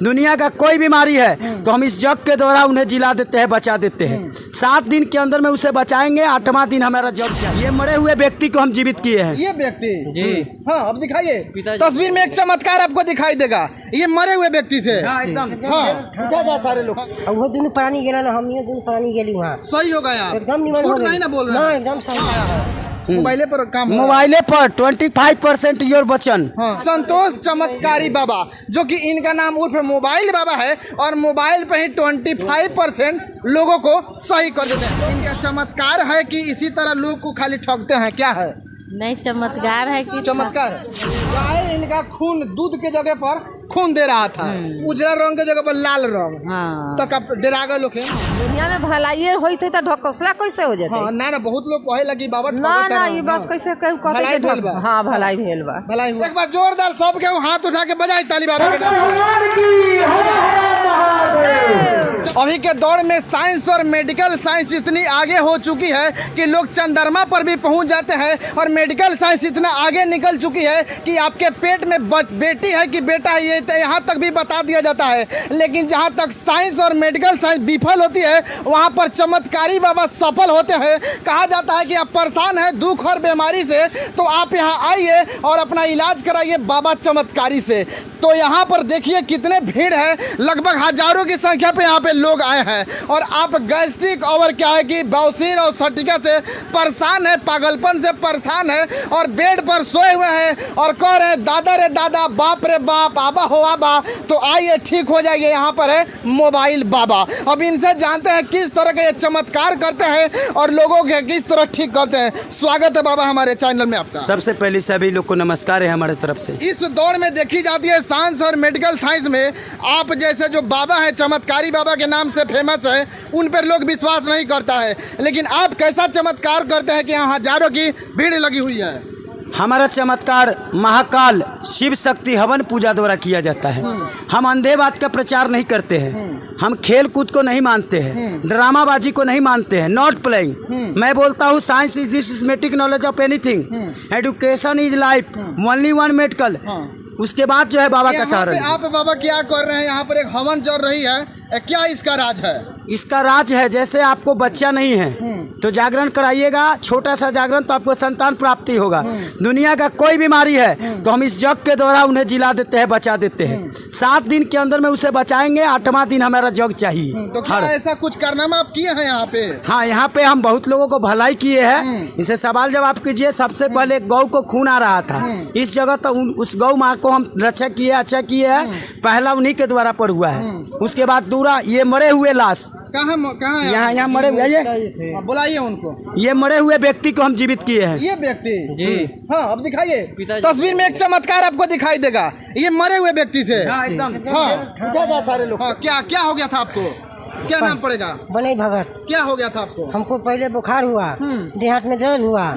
दुनिया का कोई बीमारी है तो हम इस जग के द्वारा उन्हें जिला देते हैं, बचा देते हैं। 7 दिन के अंदर में उसे बचाएंगे, 8वां दिन हमारा जग चाहिए। ये मरे हुए व्यक्ति को हम जीवित किए हैं। ये व्यक्ति जी हाँ, अब दिखाइए तस्वीर में एक चमत्कार आपको दिखाई देगा। ये मरे हुए व्यक्ति थे एकदम। हाँ, पूछा जा सारे लोग वो दिन पानी गेला ना, हम ये दिन पानी गेली वहाँ सही हो गया एकदम निमन हो नहीं गई ना बोल रहे ना, हैं। एकदम सही। मोबाइले पर काम हो रहा है। मोबाइले पर 25% योर वचन। हाँ। संतोष चमत्कारी बाबा, जो कि इनका नाम उर्फ मोबाइल बाबा है, और मोबाइल पे ही 25% लोगों को सही कर देते हैं। इनका चमत्कार है कि इसी तरह लोग को खाली ठगते हैं, क्या है? नहीं, चमत्कार है कि चमत्कार गाय इनका खून दूध के जगह पर खून दे रहा था, उजला रंग के जगह पर लाल रंग। हाँ। तो कब डरा गए लोग दुनिया में भलाई होती तो ढकोसला कैसे हो जाते? हाँ, ना बहुत लोग कहे लगी बाबा ना ना, ये बात कैसे भलाई भेल बा। हाँ, भलाई भेल बा। भलाई हुआ। एक बार जोरदार सबके हाथ उठा के बजाई ताली बाबा के नाम। अभी के दौर में साइंस और मेडिकल साइंस इतनी आगे हो चुकी है कि लोग चंद्रमा पर भी पहुंच जाते हैं, और मेडिकल साइंस इतना आगे निकल चुकी है कि आपके पेट में बेटी है कि बेटा है ये यहाँ तक भी बता दिया जाता है। लेकिन जहाँ तक साइंस और मेडिकल साइंस विफल होती है, वहाँ पर चमत्कारी बाबा सफल होते हैं। कहा जाता है कि आप परेशान हैं दुख और बीमारी से, तो आप यहाँ आइए और अपना इलाज कराइए बाबा चमत्कारी से। तो यहाँ पर देखिए कितने भीड़ है, लगभग हजारों की संख्या पे यहाँ पे लोग आए हैं। और आप गैस्ट्रिक और क्या है कि बवासीर और सटिका से परेशान है, पागलपन से परेशान है, और बेड पर सोए हुए हैं और कह रहे हैं दादा रे दादा, बाप रे बाप, आबा हो आबा। तो आइए ठीक हो जाइए। यहाँ पर है मोबाइल बाबा। अब इनसे जानते हैं किस तरह के ये चमत्कार करते हैं और लोगों के किस तरह ठीक करते हैं। स्वागत है बाबा हमारे चैनल में आपका। सबसे पहले सभी लोग को नमस्कार है हमारे तरफ से। इस दौड़ में देखी जाती है साइंस और मेडिकल साइंस में आप जैसे जो बाबा हैं, चमत्कारी बाबा के नाम से फेमस है, उन पर लोग विश्वास नहीं करता है। लेकिन आप कैसा चमत्कार करते हैं कि यहाँ हजारों की भीड़ लगी हुई है? हमारा चमत्कार महाकाल शिव शक्ति हवन पूजा द्वारा किया जाता है। हम अंधे बात का प्रचार नहीं करते हैं, हम खेल कूद को नहीं मानते हैं, ड्रामाबाजी को नहीं मानते हैं। Not playing. मैं बोलता हूँ science is this systematic knowledge of anything, education is life, only one medical. उसके बाद जो है बाबा का सहारा। आप बाबा क्या कर रहे हैं? यहाँ पर एक हवन चल रही है, क्या इसका राज है? इसका राज है जैसे आपको बच्चा नहीं है तो जागरण कराइएगा, छोटा सा जागरण, तो आपको संतान प्राप्ति होगा। दुनिया का कोई बीमारी है तो हम इस जग के द्वारा उन्हें जिला देते हैं, बचा देते हैं। 7 दिन के अंदर में उसे बचाएंगे, 8वां दिन हमारा जग चाहिए। तो क्या ऐसा कुछ कारनामा आप किए हैं यहाँ पे? हाँ, यहाँ पे हम बहुत लोगों को भलाई किए हैं। इसे सवाल जवाब कीजिए। सबसे पहले गौ को खून आ रहा था इस जगह, तो उस गौ माँ को हम रक्षा किए, अच्छा किए है। पहला उन्हीं के द्वारा पर हुआ है। उसके बाद दूसरा ये मरे हुए लाश कहाँ यहाँ मरे हुए, बुलाइए उनको। ये मरे हुए व्यक्ति को हम जीवित किए हैं। ये व्यक्ति जी हाँ, अब दिखाइए तस्वीर में एक चमत्कार आपको दिखाई देगा। ये मरे हुए व्यक्ति थे एकदम। हाँ, पूछा जा सारे लोग हाँ, क्या हो गया था आपको? क्या नाम पड़ेगा? बने भगत। क्या हो गया था आपको? हमको पहले बुखार हुआ, देह हाथ में दर्द हुआ,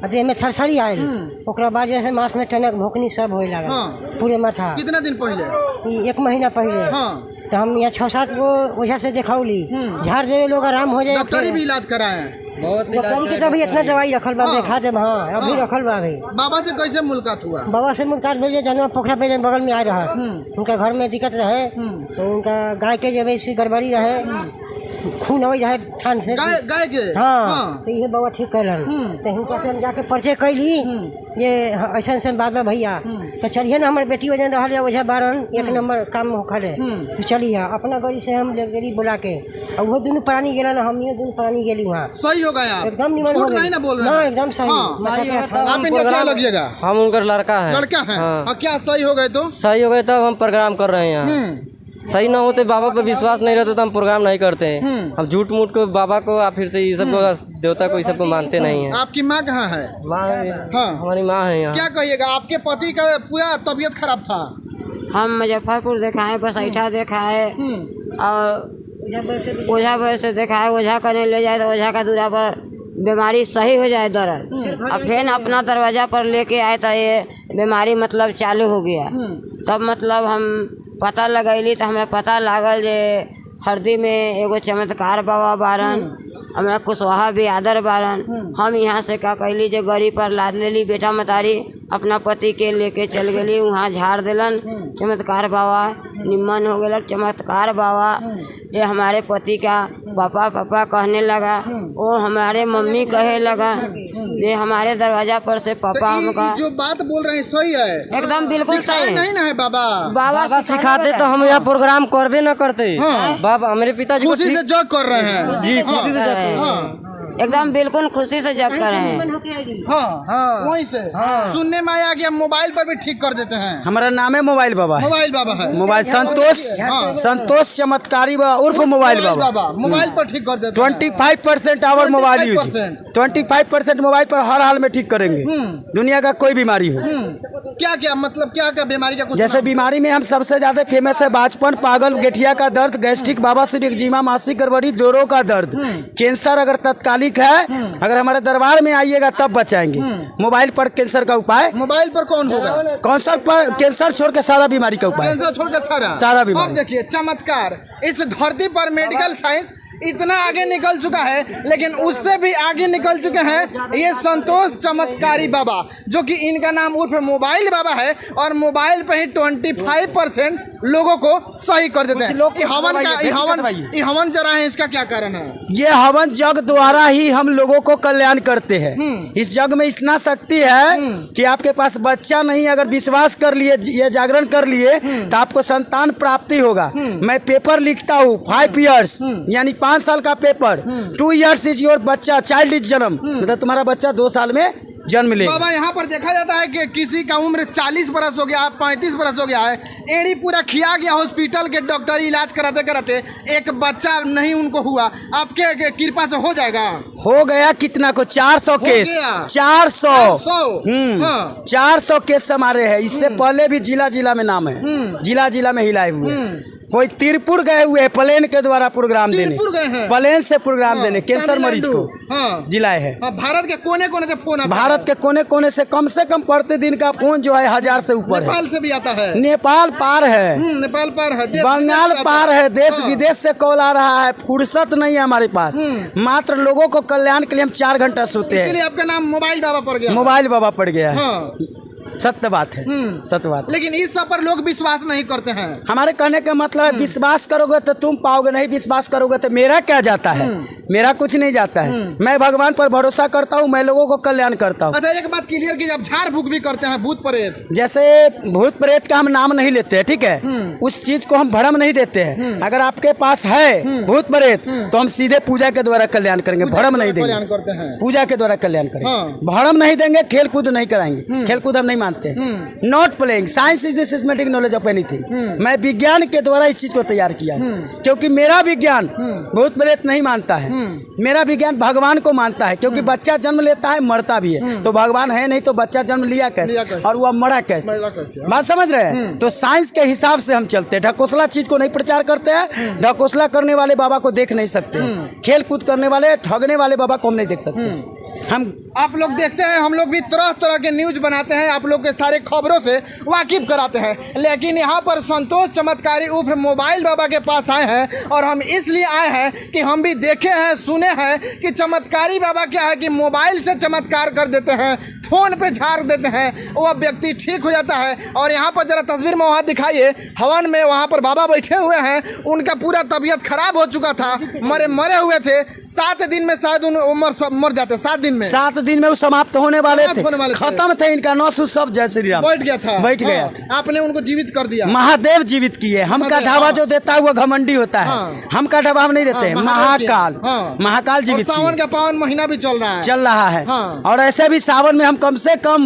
देह में थरथरी आयल, ओकरा बाद जैसे मांस में टनक भोकनी सब होए लगा। हाँ। पूरे माथा। कितना दिन पहले? 1 महीना पहले। हाँ। तो हम यहाँ 6-7 गो ओझा से दिखौली, झाड़ दे लोग आराम हो जाए। डॉक्टरी भी इलाज कराए? डॉक्टरी के तभी इतना दवाई रखल बा, देखा दे। हाँ, अभी रखल बा। अभी बाबा से कैसे मुलाकात हुआ? बाबा से मुलाकात भेजे जानवर पोखरा पे बगल में आ रहा। उनका घर में दिक्कत रहे, तो उनका गाय के जब ऐसी गड़बड़ी रहे, खून हो जाए ठान से गाय के। हाँ, तो ये बाबा ठीक कैलन। तो उनका से हम जाके परिचय कैली, ये ऐसा ऐसा बात बा भैया, तो चलिए ना, हमारे बेटी वजन रहा ओझा बारन 1 नंबर काम खड़े, तो चलिए अपना गाड़ी से हम ले बुला के, और वो दोनों प्राणी गेला ना, हम ये दोनों प्राणी गेली वहाँ। सही हो गया एकदम निमन हो गई। नहीं ना बोल रहे ना, हैं? एकदम सही। आप इनका क्या लगिएगा? हम उनका लड़का है। लड़का है? क्या सही हो गए? तो सही हो गए तब हम प्रोग्राम कर रहे हैं यहाँ। सही ना होते, बाबा पे विश्वास नहीं रहता तो हम प्रोग्राम नहीं करते हैं। हम झूठ मूठ को बाबा को या फिर से ये सब को देवता को ये सब को मानते नहीं है। आपकी माँ कहाँ है? माँ हाँ, हमारी माँ है यहाँ। क्या कहिएगा? आपके पति का पूरा तबीयत खराब था। हम मुजफ्फरपुर दिखाए, बसैठा दिखाए, और ओझा वैसे दिखाए। ओझा करने ले जाए तो ओझा का दूरा पर बीमारी सही हो जाए दर्द, और फिर अपना दरवाजा पर लेके आए तो ये बीमारी मतलब चालू हो गया। तब मतलब हम पता लगैली तो हमें पता लागल जे हरदी में एगो चमत्कार बाबा बारन, हमारा कुशवाहा भी आदर बारन। हम यहाँ से का कैली जे गाड़ी पर लाद लेली बेटा मतारी, अपना पति के लेके चल गई, वहाँ झाड़ दिलन। चमत्कार बाबा निम्न हो गया। चमत्कार बाबा ये हमारे पति का पापा पापा कहने लगा, वो हमारे मम्मी कहे लगा, ये हमारे दरवाजा पर से पापा हमका जो बात बोल रहे हैं सही है, एकदम बिल्कुल सही नहीं ना है बाबा। बाबा सिखाते तो हम यहाँ प्रोग्राम करबे न करते। बाबा मेरे पिताजी को खुशी से जग कर रहे हैं जी खुशी से जाते हैं। हाँ एकदम बिल्कुल खुशी से जग कर रहे हैं। हाँ वहीं से सुनने में आया कि हम मोबाइल पर भी ठीक कर देते हैं। हमारा नाम है मोबाइल बाबा है। मोबाइल बाबा है। मोबाइल संतोष चमत्कारी बाबा उर्फ मोबाइल बाबा मोबाइल पर ठीक कर देते हैं। 25% आवर मोबाइल यूज, 25% 25% मोबाइल पर हर हाल में ठीक करेंगे। दुनिया का कोई बीमारी हो, क्या क्या मतलब क्या क्या बीमारी का कुछ जैसे बीमारी में हम सबसे ज्यादा फेमस है बाचपन, पागल, गठिया का दर्द, गैस्ट्रिक, बवासीर, एक्जिमा, मासिक गड़बड़ी, जोड़ों का दर्द, कैंसर अगर तत्कालिक है, अगर हमारे दरबार में आइएगा तब बचाएंगे। मोबाइल पर कैंसर का उपाय, मोबाइल पर कौन होगा? कैंसर पर, कैंसर छोड़ के सारा बीमारी का उपाय, कैंसर छोड़ के सारा बीमारी। अब देखिए चमत्कार, इस धरती पर मेडिकल साइंस इतना आगे निकल चुका है, लेकिन उससे भी आगे निकल चुके हैं ये संतोष चमत्कारी बाबा, जो कि इनका नाम उर्फ मोबाइल बाबा है, और मोबाइल पे ही 25% लोगों को सही कर देते हैं। ये हवन जरा है, इसका क्या कारण है? ये हवन जग द्वारा ही हम लोगों को कल्याण करते हैं। इस जग में इतना शक्ति है कि आपके पास बच्चा नहीं, अगर विश्वास कर लिए, ये जागरण कर लिए तो आपको संतान प्राप्ति होगा। मैं पेपर लिखता हूँ 5 years यानी 5 साल का पेपर, 2 years इज योर बच्चा, चाइल्ड इज जन्म, मतलब तुम्हारा बच्चा 2 साल में जन्म लेगा। बाबा यहाँ पर देखा जाता है कि किसी का उम्र 40 बरस हो गया, 35 बरस हो गया है, एड़ी पूरा खिया गया, हॉस्पिटल के डॉक्टर इलाज कराते कराते एक बच्चा नहीं उनको हुआ, आपके कृपा से हो जाएगा? हो गया कितना को 400 केस, 400 400 केस हमारे हैं। इससे पहले भी जिला जिला में नाम है, जिला जिला में हिलाए हुए। कोई तिरपुर गए हुए हैं प्लेन के द्वारा प्रोग्राम देने, प्लेन से प्रोग्राम देने कैंसर मरीज को जिलाए है। भारत के कोने कोने से फोन आता है। भारत के कोने कोने से प्रतिदिन का फोन जो है 1000 से ऊपर है। नेपाल से भी आता है, नेपाल पार है, नेपाल पार है, बंगाल पार है, देश विदेश से कॉल आ रहा है। फुर्सत नहीं है हमारे पास, मात्र लोगों को कल्याण के लिए हम 4 घंटा सोते हैं। आपका नाम मोबाइल बाबा पड़ गया, मोबाइल बाबा पड़ गया है। सत्य बात है, सत्य बात। लेकिन इस सब पर लोग विश्वास नहीं करते हैं। हमारे कहने का मतलब है विश्वास करोगे तो तुम पाओगे, नहीं विश्वास करोगे तो मेरा क्या जाता है? मेरा कुछ नहीं जाता है। मैं भगवान पर भरोसा करता हूँ, मैं लोगों को कल्याण करता हूँ। अच्छा एक बात क्लियर की, जब झाड़ फूक भी करते हैं भूत प्रेत, जैसे भूत प्रेत का हम नाम नहीं लेते हैं, ठीक है, उस चीज को हम भ्रम नहीं देते हैं। अगर आपके पास है भूत प्रेत तो हम सीधे पूजा के द्वारा कल्याण करेंगे, भ्रम नहीं देंगे, पूजा के द्वारा कल्याण करेंगे, भ्रम नहीं देंगे, खेल कूद नहीं कराएंगे। खेल कूद हम नहीं मानते, not playing. Science is the systematic knowledge of anything. मैं विज्ञान के द्वारा इस चीज को तैयार किया है, क्योंकि मेरा विज्ञान भूत प्रेत नहीं मानता है, मेरा विज्ञान भगवान को मानता है। क्योंकि बच्चा जन्म लेता है मरता भी है, तो भगवान है नहीं तो बच्चा जन्म लिया कैसे और वह मरा कैसे? बात समझ रहे हैं? तो साइंस के हिसाब से हम चलते हैं। ढकोसला चीज को नहीं प्रचार करते हैं, ढकोसला करने वाले बाबा को देख नहीं सकते, खेल कूद करने वाले, ठगने वाले बाबा को हम नहीं देख सकते। आप लोग देखते हैं, हम लोग भी तरह तरह के न्यूज बनाते हैं, आप लोग के सारे खबरों से वाकिफ कराते हैं। लेकिन यहाँ पर संतोष चमत्कारी उर्फ मोबाइल बाबा के पास आए हैं, और हम इसलिए आए हैं कि हम भी देखे हैं, सुने हैं कि चमत्कारी बाबा क्या है कि मोबाइल से चमत्कार कर देते हैं, फोन पे झाड़ देते हैं, वह व्यक्ति ठीक हो जाता है। और यहाँ पर जरा तस्वीर में वहाँ दिखाइए, हवन में वहाँ पर बाबा बैठे हुए हैं, उनका पूरा तबीयत खराब हो चुका था, मरे हुए थे। 7 दिन में शायद मर जाते, 7 दिन में, 7 दिन में वो समाप्त होने वाले थे, खत्म थे इनका नौसु सब। जय श्री राम बैठ गया था, बैठ गया था। आपने उनको जीवित कर दिया। महादेव जीवित किए। हम का ढाबा जो देता है वो घमंडी होता है, हम का ढाबा हम नहीं देते हैं। महाकाल, महाकाल जीवित। सावन का पावन महीना भी चल रहा है, और ऐसे भी सावन में हम कम से कम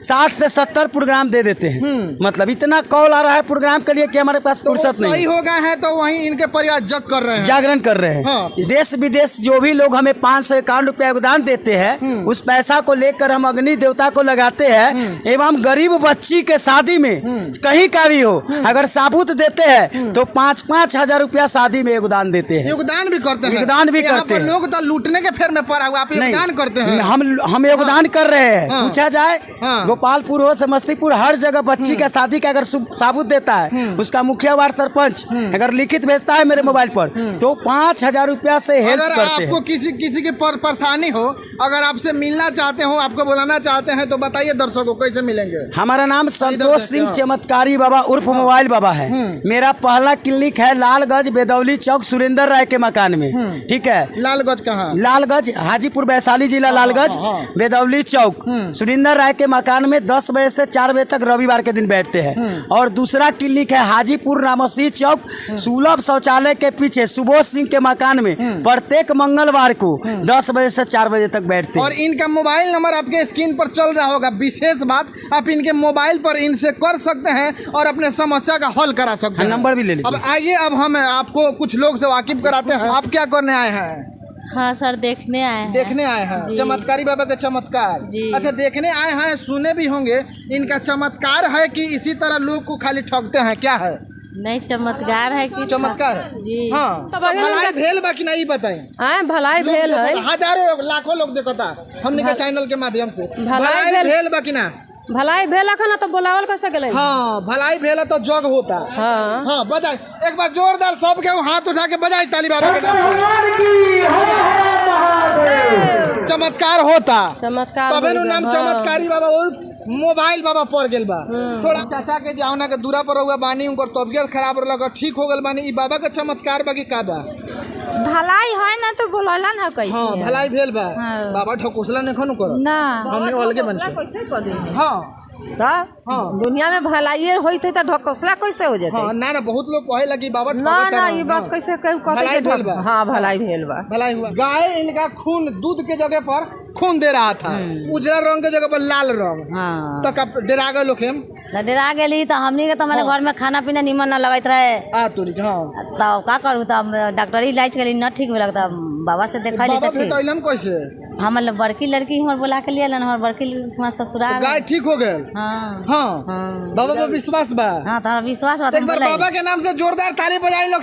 60 से 70 प्रोग्राम दे देते हैं। मतलब इतना कॉल आ रहा है प्रोग्राम के लिए कि हमारे पास फुर्सत नहीं। सही हो गए हैं तो वहीं इनके परिवार जग कर रहे हैं, जागरण कर रहे हैं। देश विदेश जो भी लोग हमें 551 रुपया योगदान देते हैं, उस पैसा को लेकर हम अग्नि देवता को लगाते हैं, एवं गरीब बच्ची के शादी में कहीं का भी हो अगर साबुत देते हैं तो 5-5 हजार रुपया शादी में योगदान देते हैं। योगदान भी करते हैं, योगदान भी करते हैं। लोग तो लूटने के फेर में पड़ा हुआ, आप योगदान करते हैं। हम योगदान कर रहे हैं। है, पूछा जाए गोपालपुर हो समस्तीपुर हर जगह बच्ची का शादी का अगर साबुत देता है उसका मुखिया वार्ड सरपंच अगर लिखित भेजता है मेरे मोबाइल पर तो 5,000 रुपया से हेल्प अगर करते हैं। आपको किसी की परेशानी हो, अगर आपसे मिलना चाहते हो, आपको बुलाना चाहते हैं तो बताइए दर्शकों कैसे मिलेंगे। हमारा नाम संतोष सिंह चमत्कारी बाबा उर्फ मोबाइल बाबा है। मेरा पहला क्लिनिक है लालगंज बेदौली चौक सुरेंद्र राय के मकान में। ठीक है, लालगंज कहाँ? लालगंज हाजीपुर वैशाली जिला लालगंज बेदौली चौक सुरेंद्र राय के मकान में 10 बजे से 4 बजे तक रविवार के दिन बैठते हैं। और दूसरा क्लिनिक है हाजीपुर रामसी चौक सुलभ शौचालय के पीछे सुबोध सिंह के मकान में प्रत्येक मंगलवार को 10 बजे से 4 बजे तक बैठते हैं। और इनका मोबाइल नंबर आपके स्क्रीन पर चल रहा होगा। विशेष बात, आप इनके मोबाइल पर इनसे कर सकते हैं और अपने समस्या का हल करा सकते हैं। नंबर भी ले लीजिए। अब आइए, अब हम आपको कुछ लोग से वाकिफ कराते हैं। आप क्या करने आए हैं? हाँ सर, देखने आए हैं। देखने आए हैं चमत्कारी बाबा के चमत्कार। जी। अच्छा, देखने आए हैं, सुने भी होंगे। इनका चमत्कार है कि इसी तरह लोग को खाली ठगते हैं, क्या है? नहीं, चमत्कार है कि चमत्कार जी। हाँ, तो भलाई भेल बाकी नहीं बताए। भलाई भेल है, हजारों लाखों लोग देखता हमने के चैनल के माध्यम से। भलाई भेल बाकी ना भलाई भेल ना तो बोलावल कैसे गले। हाँ, भलाई भेल तो जग होता। हाँ हाँ, बजाए एक बार जोरदार सबके हाथ उठा के बजाए ताली बाबा के नाम पे। चमत्कार होता, चमत्कार तबे नु नाम चमत्कारी बाबा और मोबाइल बाबा पड़ गेल बा। थोड़ा चाचा के जावना के दूरा पर हुआ बानी, उनकर तबियत खराब रहल, ठीक हो गल बानी। ई बाबा का चमत्कार बाकी का बा? भलाई है ना तो बोलाला ना कैसे। हाँ, भलाई भेल बा। हाँ। बाबा ठकोसला ने खनु करो ना, हमने अलगे बन से। कैसे कर देंगे? हाँ हाँ, दुनिया में भलाई होई थे तो ढकोसला कैसे हो जाते? हाँ, ना बहुत लोग कहे लगी बाबा ना ये बात कैसे भलाई भेल बा। हाँ, भलाई भेल बा। भलाई हुआ। गाय इनका खून दूध के जगह पर खून दे रहा था, उजला रंग के जगह पर लाल रंग। हाँ। तो कब डरा गए लोग हम डरा गेली तो हमनी के तो हमारे घर में खाना पीना निमन न लगत रहे। आ तोरी हाँ, तो का करू, तब डॉक्टरी इलाज के न ठीक मिलक, तब बाबा से देखा बाबा भेटैलन कैसे? हमारे बड़की लड़की हमारे बुला के लिए हमारे बड़की ससुराल। गाय ठीक हो गए। हाँ हाँ, बाबा पर विश्वास बा। हाँ, तो विश्वास बात एक बार बाबा के नाम से जोरदार ताली बजाई लोग।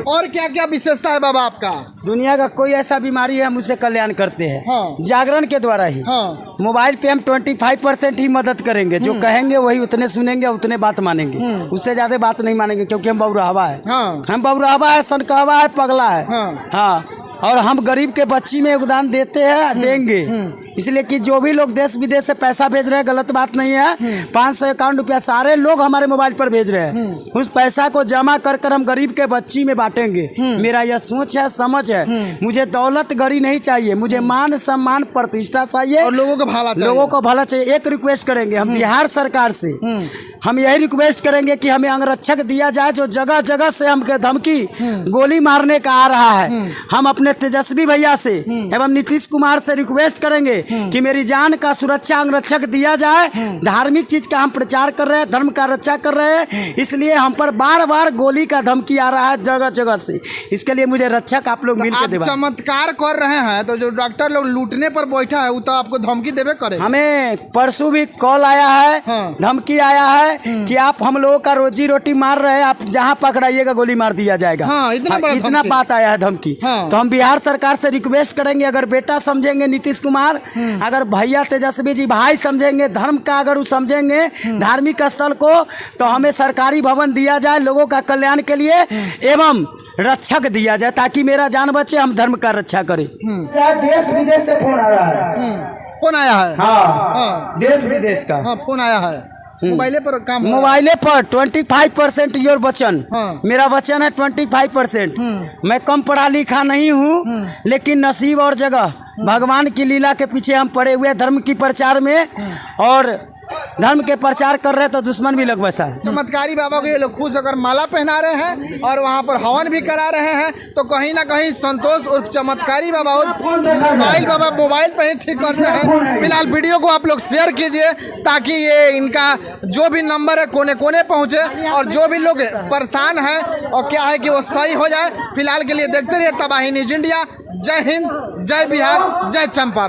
और क्या क्या विशेषता है बाबा आपका? दुनिया का कोई ऐसा बीमारी है हम उससे कल्याण करते हैं। हाँ। जागरण के द्वारा ही। हाँ। मोबाइल पे हम 25% ही मदद करेंगे। जो कहेंगे वही उतने सुनेंगे, उतने बात मानेंगे, उससे ज्यादा बात नहीं मानेंगे, क्योंकि हम बौराहवा है। हाँ। हम बौराहवा है, सनकहवा है, पगला है। हाँ, और हम गरीब के बच्ची में योगदान देते हैं, देंगे। इसलिए कि जो भी लोग देश विदेश से पैसा भेज रहे हैं, गलत बात नहीं है। 551 रुपया सारे लोग हमारे मोबाइल पर भेज रहे हैं। उस पैसा को जमा कर कर हम गरीब के बच्ची में बांटेंगे। मेरा यह सोच है, समझ है। मुझे दौलत गरी नहीं चाहिए, मुझे मान सम्मान प्रतिष्ठा चाहिए और लोगों को भला चाहिए। लोगों को भला चाहिए। एक रिक्वेस्ट करेंगे हम बिहार सरकार से, हम यही रिक्वेस्ट करेंगे कि हमें अंगरक्षक दिया जाए, जो जगह जगह से हमके धमकी गोली मारने का आ रहा है। हम अपने तेजस्वी भैया से एवं नीतीश कुमार से रिक्वेस्ट करेंगे कि मेरी जान का सुरक्षा अंगरक्षक दिया जाए। धार्मिक चीज का हम प्रचार कर रहे हैं, धर्म का रक्षा कर रहे हैं, इसलिए हम पर बार बार गोली का धमकी आ रहा है जगह जगह से। इसके लिए मुझे रक्षक आप लोग मिलकर देवा। चमत्कार कर रहे हैं तो जो डॉक्टर लोग लूटने पर बैठा है वो तो आपको धमकी देवे करे। हमें परसों भी कॉल आया है, धमकी आया है कि आप हम लोगों का रोजी रोटी मार रहे हैं, आप जहाँ पकड़ाइएगा गोली मार दिया जाएगा। हाँ, इतना बात आया है धमकी। तो हम बिहार सरकार से रिक्वेस्ट करेंगे, अगर बेटा समझेंगे नीतीश कुमार, अगर भैया तेजस्वी जी भाई समझेंगे, धर्म का अगर वो समझेंगे, धार्मिक स्थल को, तो हमें सरकारी भवन दिया जाए लोगों का कल्याण के लिए, एवं रक्षक दिया जाए ताकि मेरा जान बचे, हम धर्म का रक्षा करें। देश विदेश से फोन आ रहा है। फोन आया है? हाँ, देश विदेश का। हाँ, फोन आया है। मोबाइले पर काम, मोबाइले पर 25% योर वचन। हाँ। मेरा वचन है 25%। मैं कम पढ़ा लिखा नहीं हूँ, लेकिन नसीब और जगह भगवान की लीला के पीछे हम पड़े हुए धर्म की प्रचार में, और धर्म के प्रचार कर रहे तो दुश्मन भी लग बसा है। चमत्कारी बाबा को ये लोग खुश होकर माला पहना रहे हैं और वहाँ पर हवन भी करा रहे हैं। तो कहीं ना कहीं संतोष और चमत्कारी बाबा और मोबाइल बाबा मोबाइल पर ही ठीक करते हैं। फिलहाल वीडियो को आप लोग शेयर कीजिए ताकि ये इनका जो भी नंबर है कोने कोने पहुँचे, और जो भी लोग परेशान है और क्या है कि वो सही हो जाए। फिलहाल के लिए देखते रहिए तबाही न्यूज इंडिया। जय हिंद, जय बिहार, जय चंपारण।